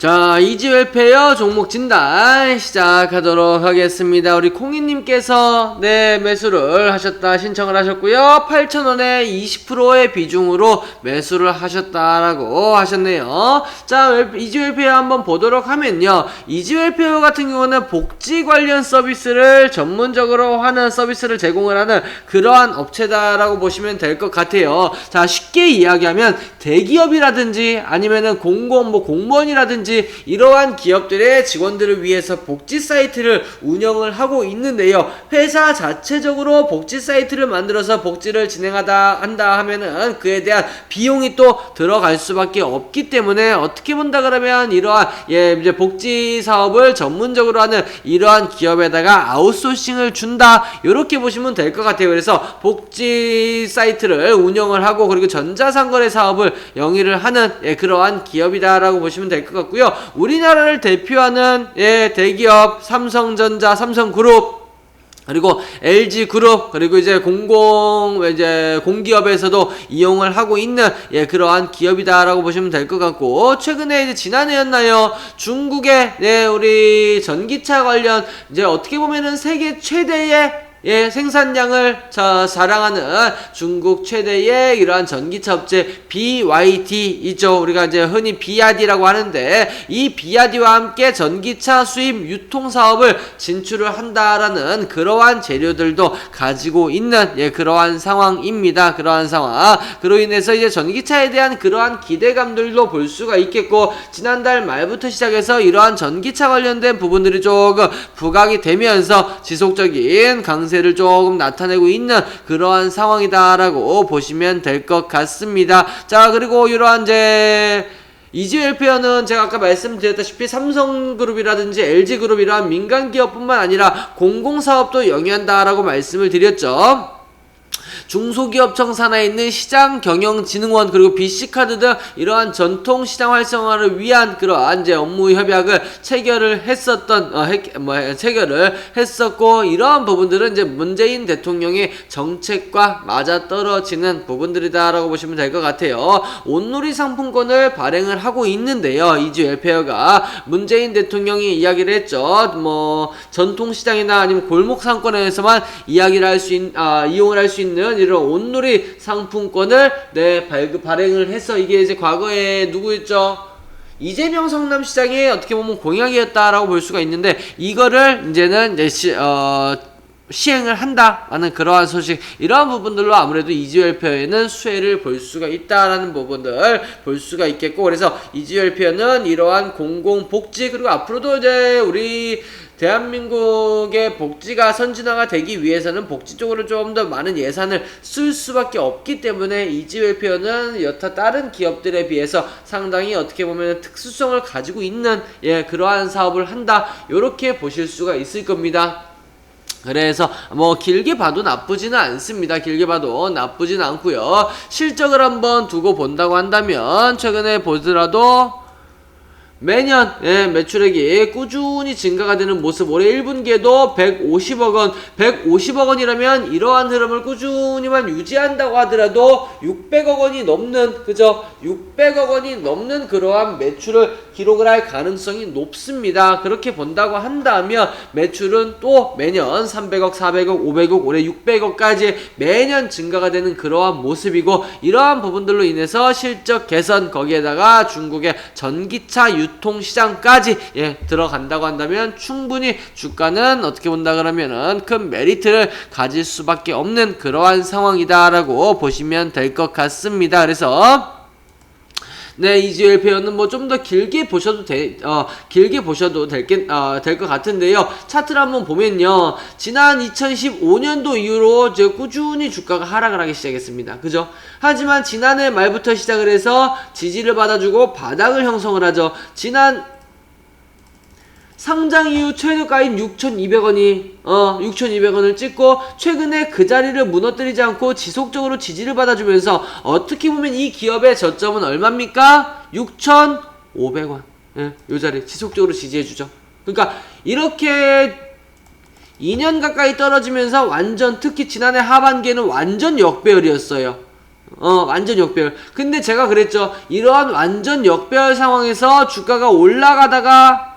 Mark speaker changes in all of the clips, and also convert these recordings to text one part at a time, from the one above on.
Speaker 1: 자, 이지웰페어 종목 진단 시작하도록 하겠습니다. 우리 콩이님께서 매수를 하셨다 신청을 하셨고요. 8,000원에 20%의 비중으로 매수를 하셨다라고 하셨네요. 자, 이지웰페어 한번 보도록 하면요. 이지웰페어 같은 경우는 복지 관련 서비스를 전문적으로 하는 서비스를 제공을 하는 그러한 업체다라고 보시면 될 것 같아요. 자, 쉽게 이야기하면 대기업이라든지 아니면은 공무원이라든지 이러한 기업들의 직원들을 위해서 복지 사이트를 운영을 하고 있는데요. 회사 자체적으로 복지 사이트를 만들어서 복지를 한다 하면은 그에 대한 비용이 또 들어갈 수밖에 없기 때문에 어떻게 본다 그러면 이러한 이제 복지 사업을 전문적으로 하는 이러한 기업에다가 아웃소싱을 준다 이렇게 보시면 될 것 같아요. 그래서 복지 사이트를 운영을 하고 그리고 전자상거래 사업을 영위를 하는 그러한 기업이다라고 보시면 될 것 같고요. 우리나라를 대표하는 대기업 삼성전자, 삼성그룹 그리고 LG그룹 그리고 이제 공기업에서도 이용을 하고 있는 그러한 기업이다라고 보시면 될 것 같고 최근에 이제 지난해였나요? 중국의 우리 전기차 관련 이제 어떻게 보면은 세계 최대의 생산량을 자랑하는 중국 최대의 이러한 전기차 업체 BYD 있죠. 우리가 이제 흔히 비아디라고 하는데 이 비아디와 함께 전기차 수입 유통 사업을 진출을 한다라는 그러한 재료들도 가지고 있는 그러한 상황입니다. 그러한 상황. 그로 인해서 이제 전기차에 대한 그러한 기대감들도 볼 수가 있겠고 지난달 말부터 시작해서 이러한 전기차 관련된 부분들이 조금 부각이 되면서 지속적인 강세를 조금 나타내고 있는 그러한 상황이다라고 보시면 될 것 같습니다. 자, 그리고 이러한 이지웰페어는 제가 아까 말씀드렸다시피 삼성그룹이라든지 LG그룹 이러한 민간기업뿐만 아니라 공공사업도 영위한다라고 말씀을 드렸죠. 중소기업 청산하에 있는 시장경영진흥원 그리고 BC카드 등 이러한 전통시장 활성화를 위한 그러한 업무 협약을 체결을 했었고 이러한 부분들은 이제 문재인 대통령의 정책과 맞아떨어지는 부분들이다라고 보시면 될 것 같아요. 온누리 상품권을 발행을 하고 있는데요. 이지웰페어가 문재인 대통령이 이야기를 했죠. 전통시장이나 아니면 골목상권에서만 이야기를 이용을 할 수 있는 이런 온누리 상품권을 발행을 해서 이게 이제 과거에 누구였죠? 이재명 성남시장의 어떻게 보면 공약이었다라고 볼 수가 있는데 이거를 이제는 시행을 한다라는 그러한 소식 이러한 부분들로 아무래도 이지웰페어에는 수혜를 볼 수가 있다라는 부분들 볼 수가 있겠고 그래서 이지웰페어는 이러한 공공복지 그리고 앞으로도 이제 우리 대한민국의 복지가 선진화가 되기 위해서는 복지 쪽으로 좀 더 많은 예산을 쓸 수밖에 없기 때문에 이지웰페어는 여타 다른 기업들에 비해서 상당히 어떻게 보면 특수성을 가지고 있는 그러한 사업을 한다 요렇게 보실 수가 있을 겁니다. 그래서 길게 봐도 나쁘지는 않습니다. 길게 봐도 나쁘지는 않고요. 실적을 한번 두고 본다고 한다면 최근에 보더라도 매년 매출액이 꾸준히 증가가 되는 모습 올해 1분기에도 150억원 150억원이라면 이러한 흐름을 꾸준히만 유지한다고 하더라도 600억원이 넘는 600억원이 넘는 그러한 매출을 기록을 할 가능성이 높습니다. 그렇게 본다고 한다면 매출은 또 매년 300억 400억 500억 올해 600억까지 매년 증가가 되는 그러한 모습이고 이러한 부분들로 인해서 실적 개선 거기에다가 중국의 전기차 유통시장까지 들어간다고 한다면 충분히 주가는 어떻게 본다 그러면은 큰 메리트를 가질 수밖에 없는 그러한 상황이다라고 보시면 될 것 같습니다. 그래서 이지웰페어는 좀 더 길게 보셔도 될 것 같은데요. 차트를 한번 보면요. 지난 2015년도 이후로 꾸준히 주가가 하락을 하기 시작했습니다. 그죠? 하지만 지난해 말부터 시작을 해서 지지를 받아주고 바닥을 형성을 하죠. 지난 상장 이후 최저가인 6,200원을 찍고 최근에 그 자리를 무너뜨리지 않고 지속적으로 지지를 받아주면서 어떻게 보면 이 기업의 저점은 얼마입니까? 6,500원. 요 자리 지속적으로 지지해주죠. 그러니까 이렇게 2년 가까이 떨어지면서 특히 지난해 하반기에는 완전 역배열이었어요. 완전 역배열. 근데 제가 그랬죠. 이러한 완전 역배열 상황에서 주가가 올라가다가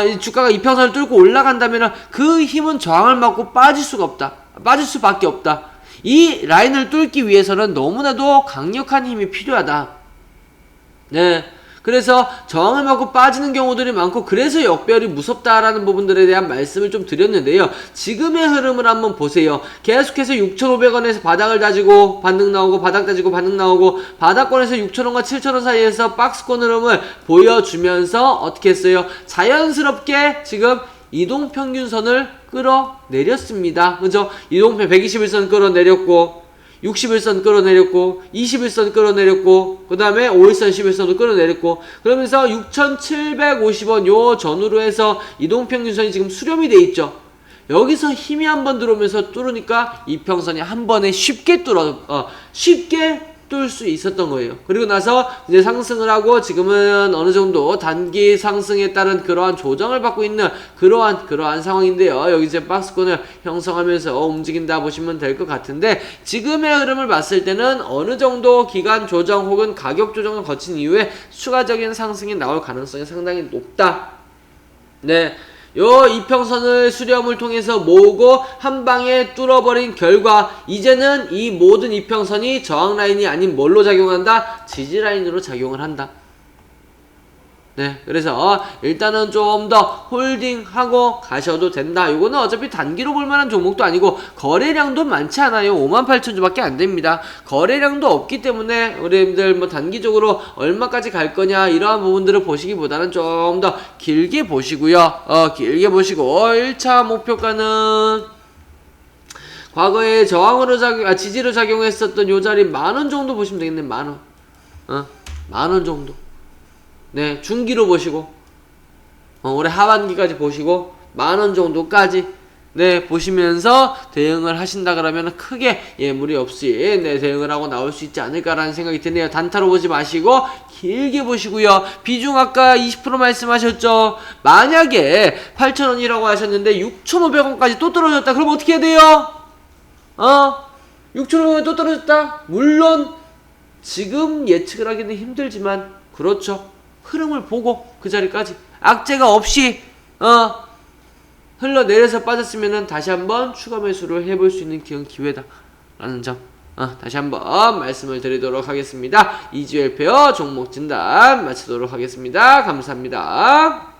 Speaker 1: 이 주가가 이평선을 뚫고 올라간다면 그 힘은 저항을 맞고 빠질 수가 없다. 빠질 수밖에 없다. 이 라인을 뚫기 위해서는 너무나도 강력한 힘이 필요하다. 네. 그래서 저항을 맞고 빠지는 경우들이 많고 그래서 역배열이 무섭다라는 부분들에 대한 말씀을 좀 드렸는데요. 지금의 흐름을 한번 보세요. 계속해서 6,500원에서 바닥을 다지고 반등 나오고 바닥 다지고 반등 나오고 바닥권에서 6,000원과 7,000원 사이에서 박스권 흐름을 보여주면서 어떻게 했어요? 자연스럽게 지금 이동평균선을 끌어내렸습니다. 그죠? 이동평 121선 끌어내렸고 61선 끌어내렸고 21선 끌어내렸고 그 다음에 5일선 11선도 끌어내렸고 그러면서 6,750원 요 전후로 해서 이동평균선이 지금 수렴이 돼 있죠. 여기서 힘이 한번 들어오면서 뚫으니까 이평선이 한 번에 쉽게 뚫을 수 있었던 거예요. 그리고 나서 이제 상승을 하고 지금은 어느 정도 단기 상승에 따른 그러한 조정을 받고 있는 그러한 상황인데요. 여기 이제 박스권을 형성하면서 움직인다 보시면 될 것 같은데 지금의 흐름을 봤을 때는 어느 정도 기간 조정 혹은 가격 조정을 거친 이후에 추가적인 상승이 나올 가능성이 상당히 높다. 네. 요 이평선을 수렴을 통해서 모으고 한 방에 뚫어버린 결과 이제는 이 모든 이평선이 저항 라인이 아닌 뭘로 작용한다? 지지 라인으로 작용을 한다. 네, 그래서 일단은 좀 더 홀딩하고 가셔도 된다. 요거는 어차피 단기로 볼만한 종목도 아니고 거래량도 많지 않아요. 58,000주밖에 안 됩니다. 거래량도 없기 때문에 우리들 뭐 단기적으로 얼마까지 갈 거냐 이러한 부분들을 보시기보다는 좀 더 길게 보시고요. 길게 보시고 1차 목표가는 과거에 저항으로 지지로 작용했었던 요 자리 10,000원 정도 보시면 되겠네. 10,000원. 10,000원 정도. 네, 중기로 보시고 올해 하반기까지 보시고 10,000원 정도까지 네 보시면서 대응을 하신다 그러면 크게 무리 없이 네 대응을 하고 나올 수 있지 않을까라는 생각이 드네요. 단타로 보지 마시고 길게 보시고요. 비중 아까 20% 말씀하셨죠. 만약에 8,000원이라고 하셨는데 6,500원까지 또 떨어졌다. 그럼 어떻게 해야 돼요? 6,500원 또 떨어졌다. 물론 지금 예측을 하기는 힘들지만 그렇죠. 흐름을 보고 그 자리까지 악재가 없이 흘러내려서 빠졌으면은 다시 한번 추가 매수를 해볼 수 있는 기회다 라는 점 다시 한번 말씀을 드리도록 하겠습니다. 이주엘 페어 종목 진단 마치도록 하겠습니다. 감사합니다.